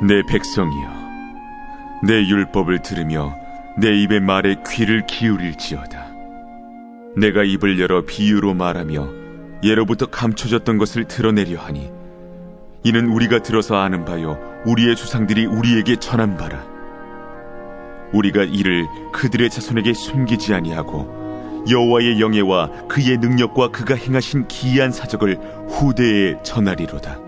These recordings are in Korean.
내 백성이여, 내 율법을 들으며 내 입의 말에 귀를 기울일지어다. 내가 입을 열어 비유로 말하며 예로부터 감춰졌던 것을 드러내려 하니, 이는 우리가 들어서 아는 바요 우리의 조상들이 우리에게 전한 바라. 우리가 이를 그들의 자손에게 숨기지 아니하고 여호와의 영예와 그의 능력과 그가 행하신 기이한 사적을 후대에 전하리로다.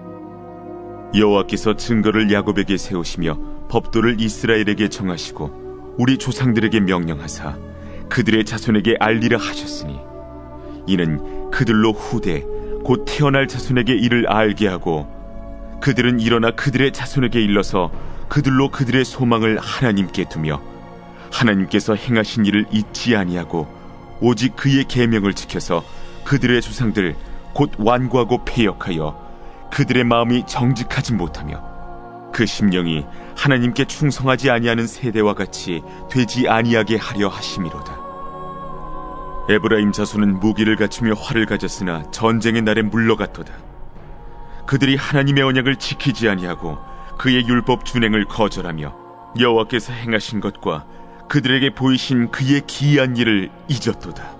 여호와께서 증거를 야곱에게 세우시며 법도를 이스라엘에게 정하시고 우리 조상들에게 명령하사 그들의 자손에게 알리라 하셨으니, 이는 그들로 후대 곧 태어날 자손에게 이를 알게 하고, 그들은 일어나 그들의 자손에게 일러서 그들로 그들의 소망을 하나님께 두며 하나님께서 행하신 일을 잊지 아니하고 오직 그의 계명을 지켜서 그들의 조상들 곧 완고하고 패역하여 그들의 마음이 정직하지 못하며 그 심령이 하나님께 충성하지 아니하는 세대와 같이 되지 아니하게 하려 하심이로다. 에브라임 자손은 무기를 갖추며 활을 가졌으나 전쟁의 날에 물러갔도다. 그들이 하나님의 언약을 지키지 아니하고 그의 율법 준행을 거절하며 여호와께서 행하신 것과 그들에게 보이신 그의 기이한 일을 잊었도다.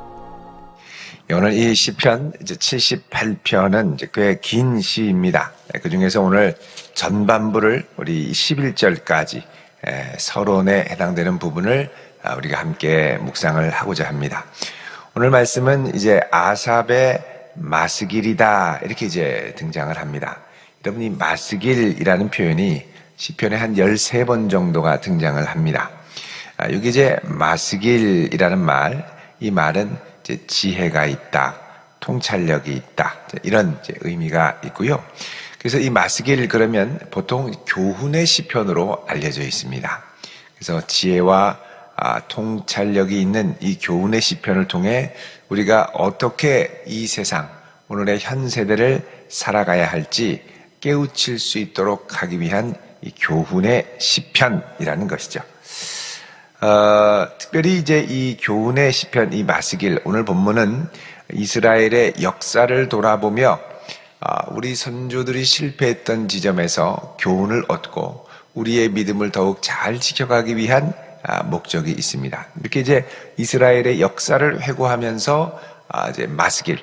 오늘 이 시편 78편은 꽤 긴 시입니다. 그 중에서 오늘 전반부를 우리 11절까지 서론에 해당되는 부분을 우리가 함께 묵상을 하고자 합니다. 오늘 말씀은 이제 아삽의 마스길이다, 이렇게 이제 등장을 합니다. 여러분, 이 마스길이라는 표현이 시편에 한 13번 정도가 등장을 합니다. 여기 이제 마스길이라는 말, 이 말은 이제 지혜가 있다, 통찰력이 있다, 이런 이제 의미가 있고요. 그래서 이 마스길, 그러면 보통 교훈의 시편으로 알려져 있습니다. 그래서 지혜와 통찰력이 있는 이 교훈의 시편을 통해 우리가 어떻게 이 세상, 오늘의 현 세대를 살아가야 할지 깨우칠 수 있도록 하기 위한 이 교훈의 시편이라는 것이죠. 특별히 이제 이 교훈의 시편, 이 마스길, 오늘 본문은 이스라엘의 역사를 돌아보며 우리 선조들이 실패했던 지점에서 교훈을 얻고 우리의 믿음을 더욱 잘 지켜가기 위한 목적이 있습니다. 이렇게 이제 이스라엘의 역사를 회고하면서 이제 마스길,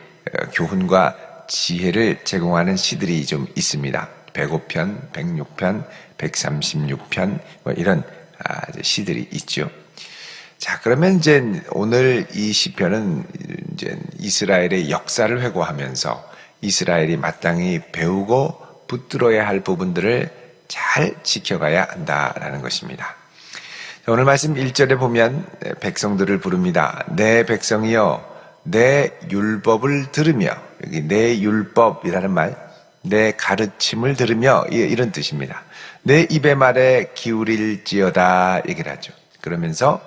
교훈과 지혜를 제공하는 시들이 좀 있습니다. 105편, 106편, 136편, 뭐 이런 시들이 있죠. 자, 그러면 이제 오늘 이 시편은 이제 이스라엘의 역사를 회고하면서 이스라엘이 마땅히 배우고 붙들어야 할 부분들을 잘 지켜가야 한다라는 것입니다. 오늘 말씀 1절에 보면 백성들을 부릅니다. 내 백성이여, 내 율법을 들으며, 여기 내 율법이라는 말, 내 가르침을 들으며, 이런 뜻입니다. 내 입의 말에 기울일지어다 얘기를 하죠. 그러면서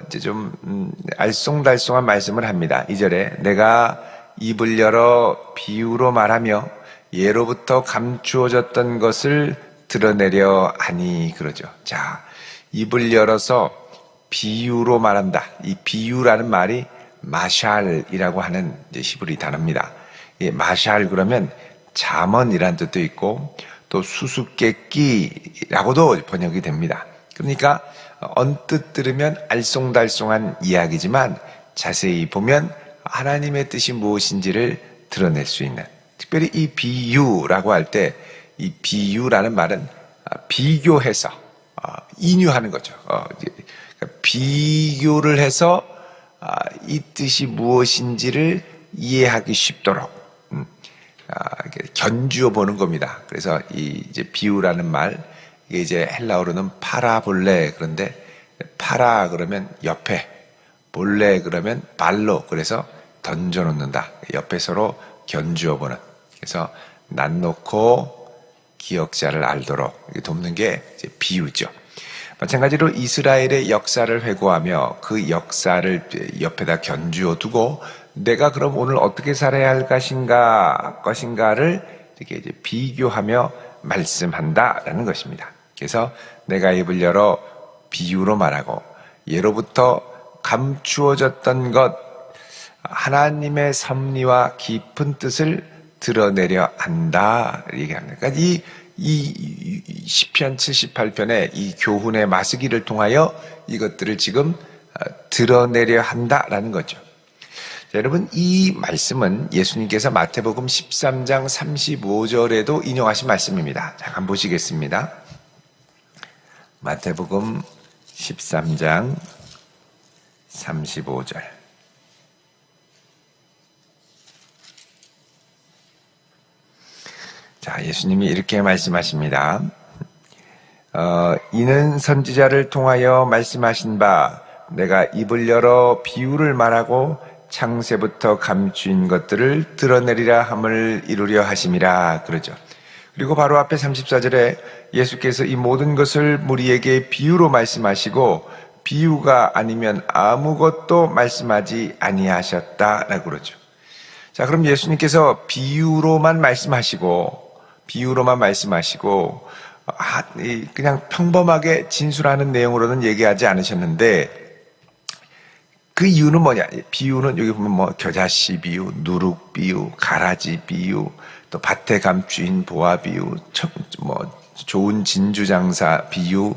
이제 좀 알쏭달쏭한 말씀을 합니다. 2절에 내가 입을 열어 비유로 말하며 예로부터 감추어졌던 것을 드러내려 하니, 그러죠. 자, 입을 열어서 비유로 말한다. 이 비유라는 말이 마샬이라고 하는 이제 히브리 단어입니다. 이 마샬, 그러면 잠언이라는 뜻도 있고 또 수수께끼라고도 번역이 됩니다. 그러니까 언뜻 들으면 알쏭달쏭한 이야기지만 자세히 보면 하나님의 뜻이 무엇인지를 드러낼 수 있는, 특별히 이 비유라고 할 때 이 비유라는 말은 비교해서 인유하는 거죠. 그러니까 비교를 해서 이 뜻이 무엇인지를 이해하기 쉽도록 견주어 보는 겁니다. 그래서 이 이제 비유라는 말, 이게 이제 헬라어로는 파라볼레, 그런데 파라 그러면 옆에, 볼레 그러면 발로, 그래서 던져놓는다. 옆에 서로 견주어 보는. 그래서 난 놓고 기억자를 알도록 돕는 게 이제 비유죠. 마찬가지로 이스라엘의 역사를 회고하며 그 역사를 옆에다 견주어 두고 내가 그럼 오늘 어떻게 살아야 할 것인가를 이렇게 이제 비교하며 말씀한다라는 것입니다. 그래서 내가 입을 열어 비유로 말하고 예로부터 감추어졌던 것, 하나님의 섭리와 깊은 뜻을 드러내려 한다 얘기합니다. 그러니까 이 시편 78편의 이 교훈의 마스기를 통하여 이것들을 지금 드러내려 한다라는 거죠. 자, 여러분, 이 말씀은 예수님께서 마태복음 13장 35절에도 인용하신 말씀입니다. 잠깐 보시겠습니다. 마태복음 13장 35절. 자, 예수님이 이렇게 말씀하십니다. 이는 선지자를 통하여 말씀하신 바 내가 입을 열어 비유를 말하고 창세부터 감추인 것들을 드러내리라 함을 이루려 하심이라 그러죠. 그리고 바로 앞에 34절에 예수께서 이 모든 것을 무리에게 비유로 말씀하시고 비유가 아니면 아무것도 말씀하지 아니하셨다라고 그러죠. 자, 그럼 예수님께서 비유로만 말씀하시고 그냥 평범하게 진술하는 내용으로는 얘기하지 않으셨는데 그 이유는 뭐냐? 비유는 여기 보면 뭐 겨자씨 비유, 누룩 비유, 가라지 비유, 또 밭에 감추인 보화 비유, 좋은 진주 장사 비유,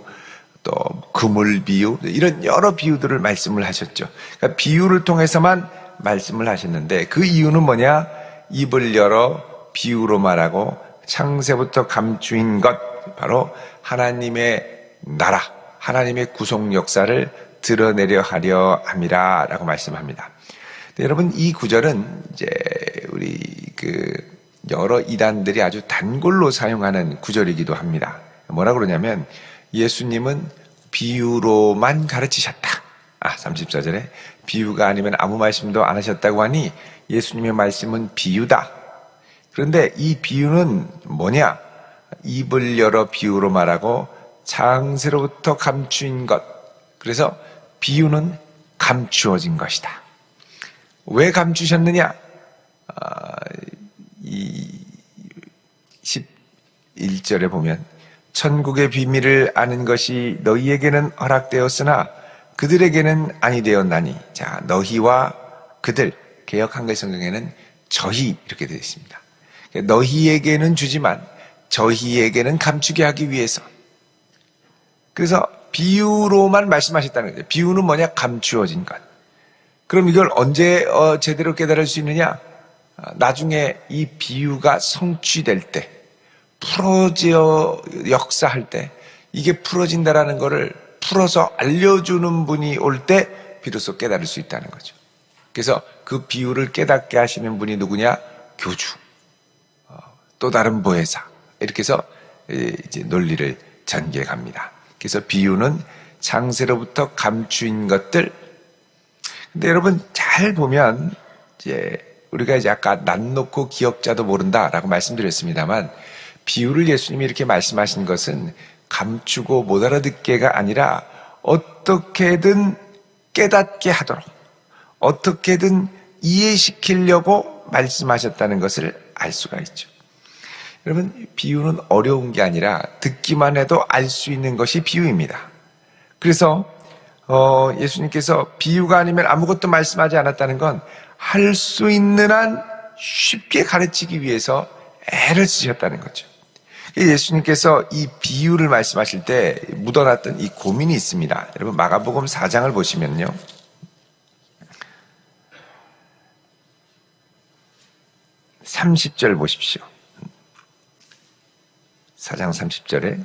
또 그물 비유, 이런 여러 비유들을 말씀을 하셨죠. 그러니까 비유를 통해서만 말씀을 하셨는데 그 이유는 뭐냐? 입을 열어 비유로 말하고 창세부터 감추인 것, 바로 하나님의 나라, 하나님의 구속 역사를 드러내려 하려 함이라 라고 말씀합니다. 여러분, 이 구절은 이제 우리 여러 이단들이 아주 단골로 사용하는 구절이기도 합니다. 뭐라 그러냐면 예수님은 비유로만 가르치셨다. 34절에 비유가 아니면 아무 말씀도 안 하셨다고 하니 예수님의 말씀은 비유다. 그런데 이 비유는 뭐냐? 입을 열어 비유로 말하고 창세로부터 감추인 것. 그래서 비유는 감추어진 것이다. 왜 감추셨느냐? 이 11절에 보면 천국의 비밀을 아는 것이 너희에게는 허락되었으나 그들에게는 아니 되었나니. 자, 너희와 그들, 개역 한글 성경에는 저희 이렇게 되어 있습니다. 너희에게는 주지만 저희에게는 감추게 하기 위해서. 그래서 비유로만 말씀하셨다는 거죠. 비유는 뭐냐? 감추어진 것. 그럼 이걸 언제 제대로 깨달을 수 있느냐? 나중에 이 비유가 성취될 때, 풀어져 역사할 때, 이게 풀어진다라는 것을 풀어서 알려주는 분이 올 때 비로소 깨달을 수 있다는 거죠. 그래서 그 비유를 깨닫게 하시는 분이 누구냐? 교주, 또 다른 보혜사, 이렇게 해서 이제 논리를 전개해 갑니다. 그래서 비유는 창세로부터 감추인 것들. 근데 여러분 잘 보면 이제 우리가 이제 아까 낯 놓고 기억자도 모른다라고 말씀드렸습니다만, 비유를 예수님이 이렇게 말씀하신 것은 감추고 못 알아듣게가 아니라 어떻게든 깨닫게 하도록, 어떻게든 이해시키려고 말씀하셨다는 것을 알 수가 있죠. 여러분, 비유는 어려운 게 아니라 듣기만 해도 알 수 있는 것이 비유입니다. 그래서 예수님께서 비유가 아니면 아무것도 말씀하지 않았다는 건 할 수 있는 한 쉽게 가르치기 위해서 애를 쓰셨다는 거죠. 예수님께서 이 비유를 말씀하실 때 묻어놨던 이 고민이 있습니다. 여러분, 마가복음 4장을 보시면요, 30절 보십시오. 4장 30절에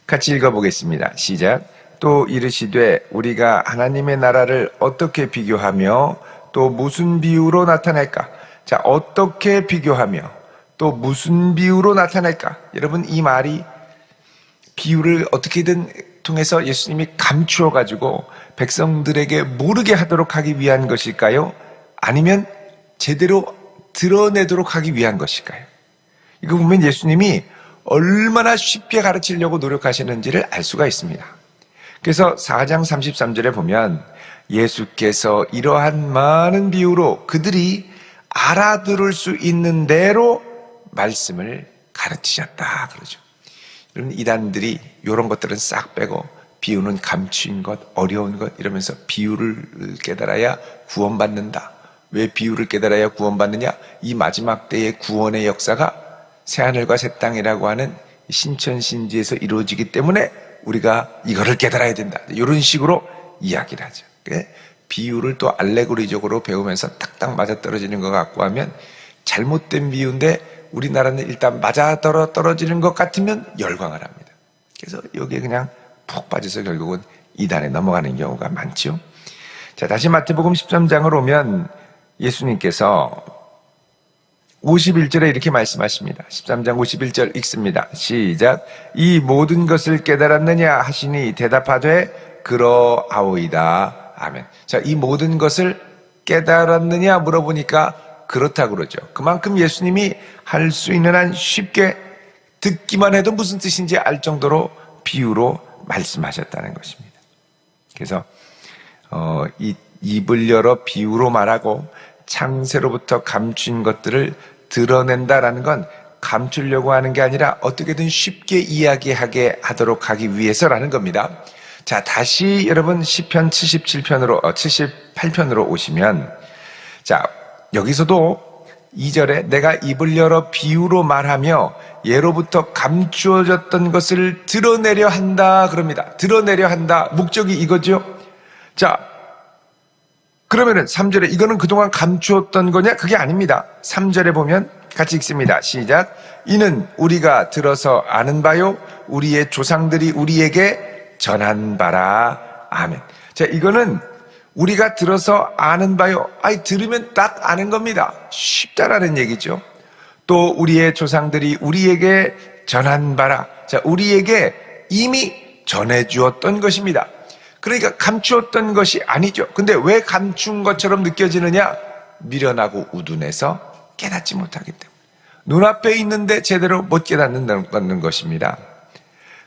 같이 읽어보겠습니다. 시작. 또 이르시되 우리가 하나님의 나라를 어떻게 비교하며 또 무슨 비유로 나타낼까? 자, 어떻게 비교하며 또 무슨 비유로 나타낼까? 여러분, 이 말이 비유를 어떻게든 통해서 예수님이 감추어 가지고 백성들에게 모르게 하도록 하기 위한 것일까요? 아니면 제대로 드러내도록 하기 위한 것일까요? 이거 보면 예수님이 얼마나 쉽게 가르치려고 노력하시는지를 알 수가 있습니다. 그래서 4장 33절에 보면 예수께서 이러한 많은 비유로 그들이 알아들을 수 있는 대로 말씀을 가르치셨다 그러죠. 여러분, 이단들이 이런 것들은 싹 빼고 비유는 감추인 것, 어려운 것 이러면서 비유를 깨달아야 구원받는다, 왜 비유를 깨달아야 구원받느냐? 이 마지막 때의 구원의 역사가 새하늘과 새 땅이라고 하는 신천신지에서 이루어지기 때문에 우리가 이거를 깨달아야 된다. 이런 식으로 이야기를 하죠. 비유를 또 알레고리적으로 배우면서 딱딱 맞아떨어지는 것 같고 하면 잘못된 비유인데 우리나라는 일단 맞아떨어지는 것 같으면 열광을 합니다. 그래서 여기에 그냥 푹 빠져서 결국은 이단에 넘어가는 경우가 많죠. 자, 다시 마태복음 13장을 오면 예수님께서 51절에 이렇게 말씀하십니다. 13장 51절 읽습니다. 시작. 이 모든 것을 깨달았느냐 하시니 대답하되 그러하오이다. 아멘. 자, 이 모든 것을 깨달았느냐 물어보니까 그렇다고 그러죠. 그만큼 예수님이 할 수 있는 한 쉽게 듣기만 해도 무슨 뜻인지 알 정도로 비유로 말씀하셨다는 것입니다. 그래서 이 입을 열어 비유로 말하고 창세로부터 감춘 것들을 드러낸다라는 건 감추려고 하는 게 아니라 어떻게든 쉽게 이야기하게 하도록 하기 위해서라는 겁니다. 자, 다시 여러분 시편 78편으로 오시면, 자, 여기서도 2절에 내가 입을 열어 비유로 말하며 예로부터 감추어졌던 것을 드러내려 한다 그럽니다. 드러내려 한다. 목적이 이거죠. 자, 그러면은 3절에 이거는 그동안 감추었던 거냐? 그게 아닙니다. 3절에 보면 같이 읽습니다. 시작. 이는 우리가 들어서 아는 바요 우리의 조상들이 우리에게 전한 바라. 아멘. 자, 이거는 우리가 들어서 아는 바요. 들으면 딱 아는 겁니다. 쉽다라는 얘기죠. 또 우리의 조상들이 우리에게 전한 바라. 자, 우리에게 이미 전해주었던 것입니다. 그러니까 감추었던 것이 아니죠. 근데 왜 감춘 것처럼 느껴지느냐? 미련하고 우둔해서 깨닫지 못하기 때문에. 눈앞에 있는데 제대로 못 깨닫는 것입니다.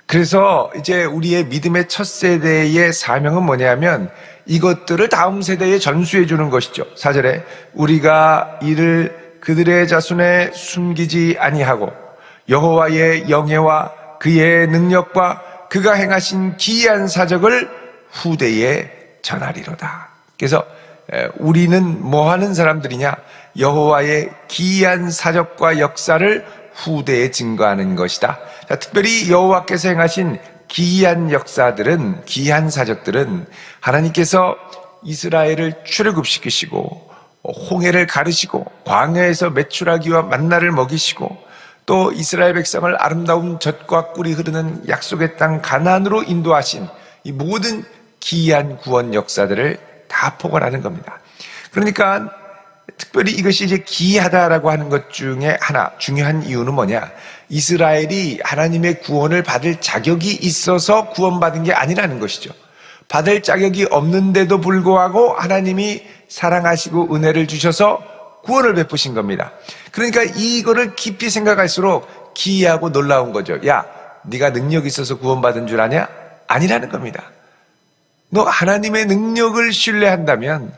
그래서 이제 우리의 믿음의 첫 세대의 사명은 뭐냐면 이것들을 다음 세대에 전수해 주는 것이죠. 4절에 우리가 이를 그들의 자손에 숨기지 아니하고 여호와의 영예와 그의 능력과 그가 행하신 기이한 사적을 후대에 전하리로다. 그래서 우리는 뭐 하는 사람들이냐? 여호와의 기이한 사적과 역사를 후대에 증거하는 것이다. 자, 특별히 여호와께서 행하신 기이한 역사들은, 기이한 사적들은 하나님께서 이스라엘을 출애굽시키시고 홍해를 가르시고 광야에서 메추라기와 만나를 먹이시고 또 이스라엘 백성을 아름다운 젖과 꿀이 흐르는 약속의 땅 가나안으로 인도하신 이 모든 기이한 구원 역사들을 다 포괄하는 겁니다. 그러니까 특별히 이것이 이제 기이하다라고 하는 것 중에 하나 중요한 이유는 뭐냐? 이스라엘이 하나님의 구원을 받을 자격이 있어서 구원받은 게 아니라는 것이죠. 받을 자격이 없는데도 불구하고 하나님이 사랑하시고 은혜를 주셔서 구원을 베푸신 겁니다. 그러니까 이거를 깊이 생각할수록 기이하고 놀라운 거죠. 야, 네가 능력이 있어서 구원받은 줄 아냐? 아니라는 겁니다. 너 하나님의 능력을 신뢰한다면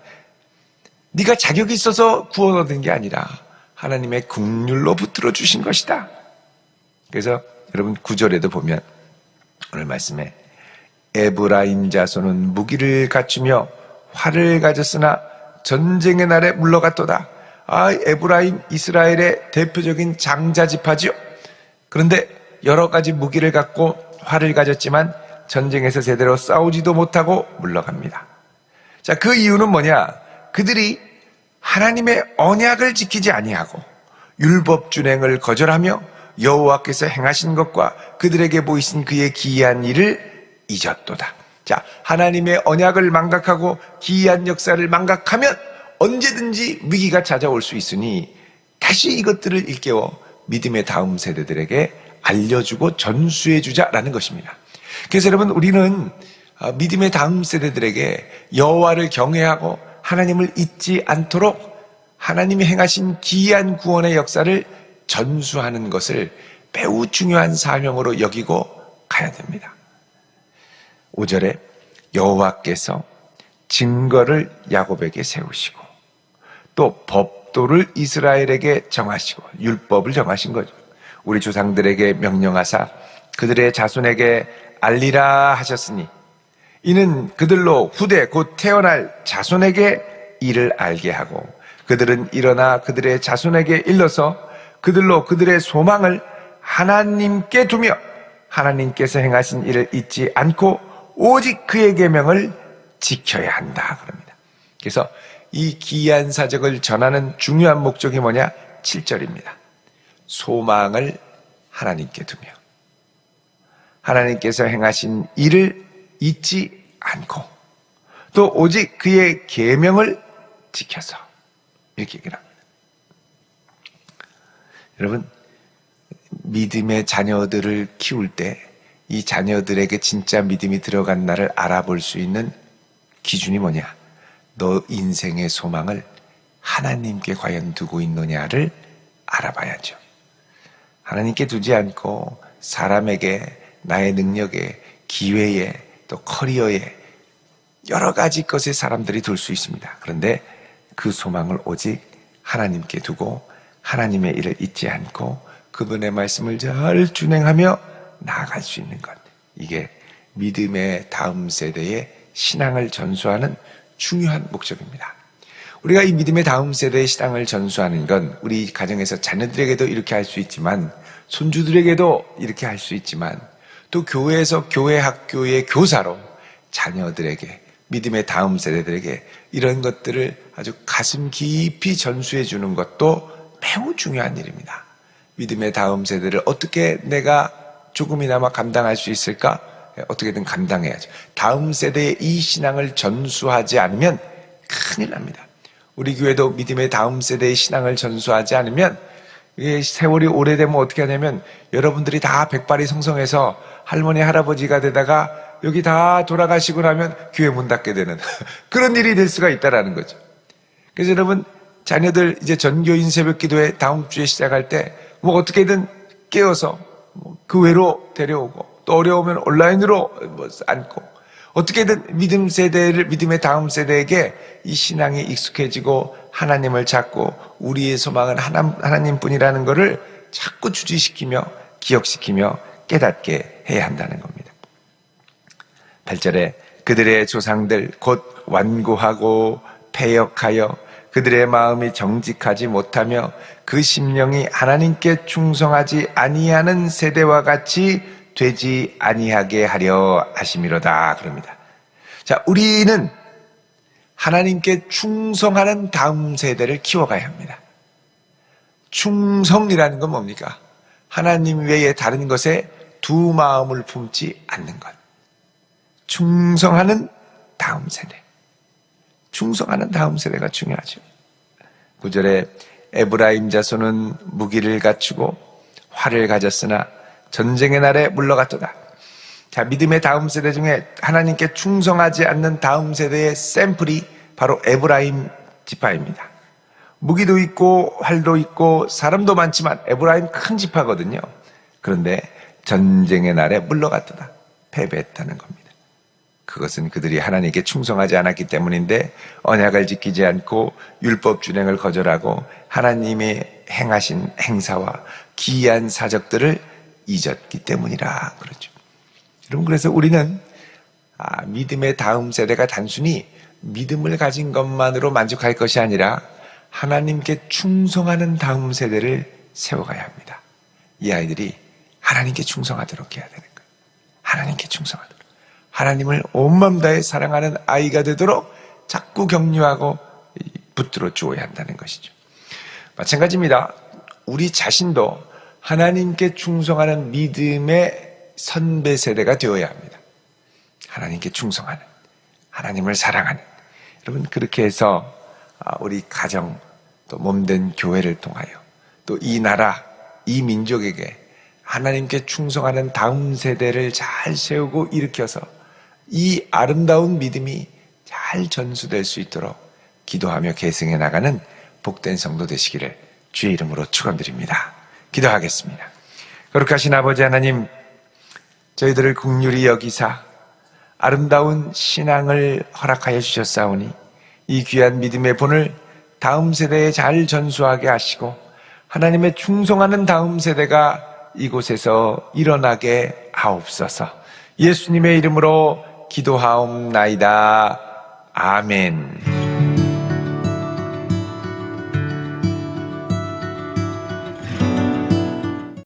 네가 자격이 있어서 구원 얻은 게 아니라 하나님의 긍휼로 붙들어 주신 것이다. 그래서 여러분 9절에도 보면 오늘 말씀에 에브라임 자손은 무기를 갖추며 활을 가졌으나 전쟁의 날에 물러갔도다. 에브라임 이스라엘의 대표적인 장자 지파지요. 그런데 여러 가지 무기를 갖고 활을 가졌지만 전쟁에서 제대로 싸우지도 못하고 물러갑니다. 자, 그 이유는 뭐냐? 그들이 하나님의 언약을 지키지 아니하고 율법 준행을 거절하며 여호와께서 행하신 것과 그들에게 보이신 그의 기이한 일을 잊었도다. 자, 하나님의 언약을 망각하고 기이한 역사를 망각하면 언제든지 위기가 찾아올 수 있으니 다시 이것들을 일깨워 믿음의 다음 세대들에게 알려주고 전수해주자라는 것입니다. 그래서 여러분, 우리는 믿음의 다음 세대들에게 여호와를 경외하고 하나님을 잊지 않도록 하나님이 행하신 기이한 구원의 역사를 전수하는 것을 매우 중요한 사명으로 여기고 가야 됩니다. 5절에 여호와께서 증거를 야곱에게 세우시고 또 법도를 이스라엘에게 정하시고 율법을 정하신 거죠. 우리 조상들에게 명령하사 그들의 자손에게 알리라 하셨으니 이는 그들로 후대 곧 태어날 자손에게 이를 알게 하고 그들은 일어나 그들의 자손에게 일러서 그들로 그들의 소망을 하나님께 두며 하나님께서 행하신 일을 잊지 않고 오직 그의 계명을 지켜야 한다 그럽니다. 그래서 이 기이한 사적을 전하는 중요한 목적이 뭐냐? 7절입니다. 소망을 하나님께 두며 하나님께서 행하신 일을 잊지 않고 또 오직 그의 계명을 지켜서 이렇게 얘기를 합니다. 여러분, 믿음의 자녀들을 키울 때 이 자녀들에게 진짜 믿음이 들어간 나를 알아볼 수 있는 기준이 뭐냐? 너 인생의 소망을 하나님께 과연 두고 있느냐를 알아봐야죠. 하나님께 두지 않고 사람에게, 나의 능력에, 기회에, 또 커리어에 여러 가지 것에 사람들이 둘 수 있습니다. 그런데 그 소망을 오직 하나님께 두고 하나님의 일을 잊지 않고 그분의 말씀을 잘 준행하며 나아갈 수 있는 것. 이게 믿음의 다음 세대의 신앙을 전수하는 중요한 목적입니다. 우리가 이 믿음의 다음 세대의 신앙을 전수하는 건 우리 가정에서 자녀들에게도 이렇게 할 수 있지만 손주들에게도 이렇게 할 수 있지만 또 교회에서 교회 학교의 교사로 자녀들에게 믿음의 다음 세대들에게 이런 것들을 아주 가슴 깊이 전수해 주는 것도 매우 중요한 일입니다. 믿음의 다음 세대를 어떻게 내가 조금이나마 감당할 수 있을까? 어떻게든 감당해야죠. 다음 세대의 이 신앙을 전수하지 않으면 큰일 납니다. 우리 교회도 믿음의 다음 세대의 신앙을 전수하지 않으면 세월이 오래되면 어떻게 하냐면 여러분들이 다 백발이 성성해서 할머니 할아버지가 되다가 여기 다 돌아가시고 나면 교회 문 닫게 되는 그런 일이 될 수가 있다라는 거죠. 그래서 여러분 자녀들 이제 전교인 새벽 기도회 다음 주에 시작할 때 뭐 어떻게든 깨워서 교회로 데려오고 또 어려우면 온라인으로 안고 어떻게든 믿음의 다음 세대에게 이 신앙이 익숙해지고 하나님을 찾고 우리의 소망은 하나님뿐이라는 것을 자꾸 주지시키며 기억시키며 깨닫게 해야 한다는 겁니다. 8절에 그들의 조상들 곧 완고하고 패역하여 그들의 마음이 정직하지 못하며 그 심령이 하나님께 충성하지 아니하는 세대와 같이 되지 아니하게 하려 하심이로다 그럽니다. 자, 우리는 하나님께 충성하는 다음 세대를 키워가야 합니다. 충성이라는 건 뭡니까? 하나님 외에 다른 것에 두 마음을 품지 않는 것. 충성하는 다음 세대. 충성하는 다음 세대가 중요하죠. 9절에 에브라임 자손은 무기를 갖추고 활을 가졌으나 전쟁의 날에 물러갔도다. 자, 믿음의 다음 세대 중에 하나님께 충성하지 않는 다음 세대의 샘플이 바로 에브라임 지파입니다. 무기도 있고 활도 있고 사람도 많지만 에브라임 큰 지파거든요. 그런데 전쟁의 날에 물러갔도다. 패배했다는 겁니다. 그것은 그들이 하나님께 충성하지 않았기 때문인데 언약을 지키지 않고 율법 준행을 거절하고 하나님의 행하신 행사와 기이한 사적들을 잊었기 때문이라 그러죠. 여러분, 그래서 우리는 믿음의 다음 세대가 단순히 믿음을 가진 것만으로 만족할 것이 아니라 하나님께 충성하는 다음 세대를 세워가야 합니다. 이 아이들이 하나님께 충성하도록 해야 되는 거예요. 하나님께 충성하도록. 하나님을 온 마음 다해 사랑하는 아이가 되도록 자꾸 격려하고 붙들어 주어야 한다는 것이죠. 마찬가지입니다. 우리 자신도 하나님께 충성하는 믿음의 선배 세대가 되어야 합니다. 하나님께 충성하는, 하나님을 사랑하는. 여러분, 그렇게 해서 우리 가정, 또 몸된 교회를 통하여 또 이 나라, 이 민족에게 하나님께 충성하는 다음 세대를 잘 세우고 일으켜서 이 아름다운 믿음이 잘 전수될 수 있도록 기도하며 계승해 나가는 복된 성도 되시기를 주의 이름으로 축원드립니다. 기도하겠습니다. 거룩하신 아버지 하나님, 저희들을 긍휼히 여기사 아름다운 신앙을 허락하여 주셨사오니 이 귀한 믿음의 본을 다음 세대에 잘 전수하게 하시고 하나님의 충성하는 다음 세대가 이곳에서 일어나게 하옵소서. 예수님의 이름으로 기도하옵나이다. 아멘.